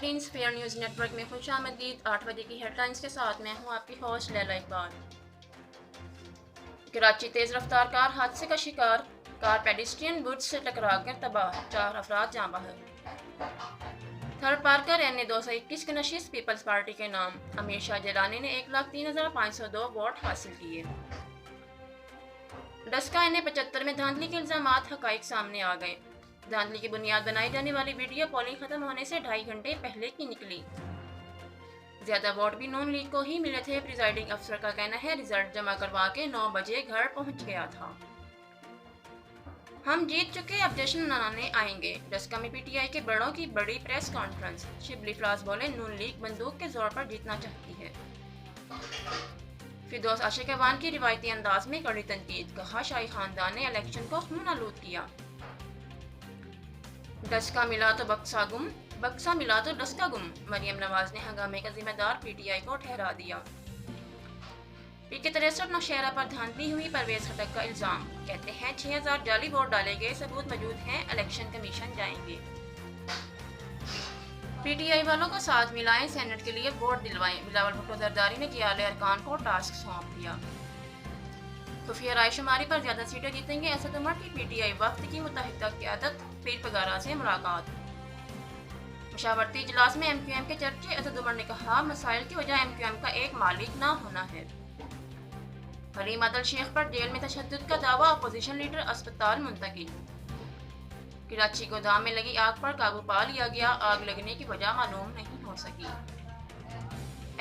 नाज़रीन, sphere news network में खुशामदीद। 8 बजे की हेडलाइंस के साथ मैं हूँ आपकी होस्ट लैला इकबाल। कराची तेज़ रफ्तार कार हादसे का शिकार, कार पेडेस्ट्रियन बुर्ज से टकराकर तबाह, 4 अफराद जाँ बहक। थर्ड पार्कर NA-221 की नशिस्त पीपल्स पार्टी के नाम, अमीर शाह जिलानी ने 1,03,502 वोट हासिल किए। डस्का NA-75 में धांधली के इल्जामात, हकाइक सामने आ गए। धांधली की बुनियाद बनाई जाने वाली वीडियो पोलिंग खत्म होने से 2.5 घंटे पहले की निकली। ज्यादा वोट भी नून लीग को ही मिले थे। प्रिजाइडिंग अफसर का कहना है रिजल्ट जमा करवा के 9 बजे घर पहुंच गया था। हम जीत चुके, अब जश्न मनाने आएंगे। डस्का में PTI के बड़ों की बड़ी प्रेस कॉन्फ्रेंस। शिबली फराज बोले नून लीग बंदूक के जोर पर जीतना चाहती है। फिरदौस आशिक अवान की रिवायती अंदाज में कड़ी तनकीद, कहा शाही खानदान ने इलेक्शन को खून आलूद किया। डस्का मिला तो बक्सा गुम, बक्सा मिला तो डस्का गुम। मरियम नवाज ने हंगामे का जिम्मेदार PTI को ठहरा दिया। PK 63 नौशहरा पर धांधली हुई, परवेज खटक का इल्जाम। कहते हैं 6000 जाली वोट डाले गए, सबूत मौजूद हैं, इलेक्शन कमीशन जाएंगे। PTI वालों को साथ मिलाएं, सेनेट के लिए वोट दिलवाएं। बिलावल भुट्टो जरदारी ने कियाले अरकान को टास्क सौंप दिया। खुफिया रायशुमारी पर ज्यादा सीटें जीतेंगे, असद उमर की PTI वक्त की मुतहदा क़यादत, पीर पगारा से मुलाकात। मशावरती इजलास में MQM के चर्चे, असद उमर ने कहा मसाइल की वजह MQM का एक मालिक ना होना है। हरीम अदल शेख पर जेल में तशद्दुद का दावा, अपोजिशन लीडर अस्पताल मुंतकिल। कराची गोदाम में लगी आग पर काबू पा लिया गया, आग लगने की वजह मालूम नहीं हो सकी।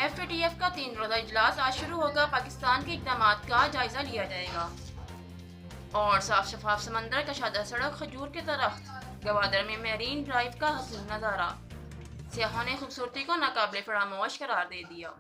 FATF का 3 रोज़ा इजलास आज शुरू होगा, पाकिस्तान के इक़दामात का जायजा लिया जाएगा। और साफ शफाफ समंदर, कशादा सड़क, खजूर के दरख्त, गवादर में मैरीन ड्राइव का हसीन नज़ारा। सियाहों ने खूबसूरती को नाकाबिले फरामोश करार दे दिया।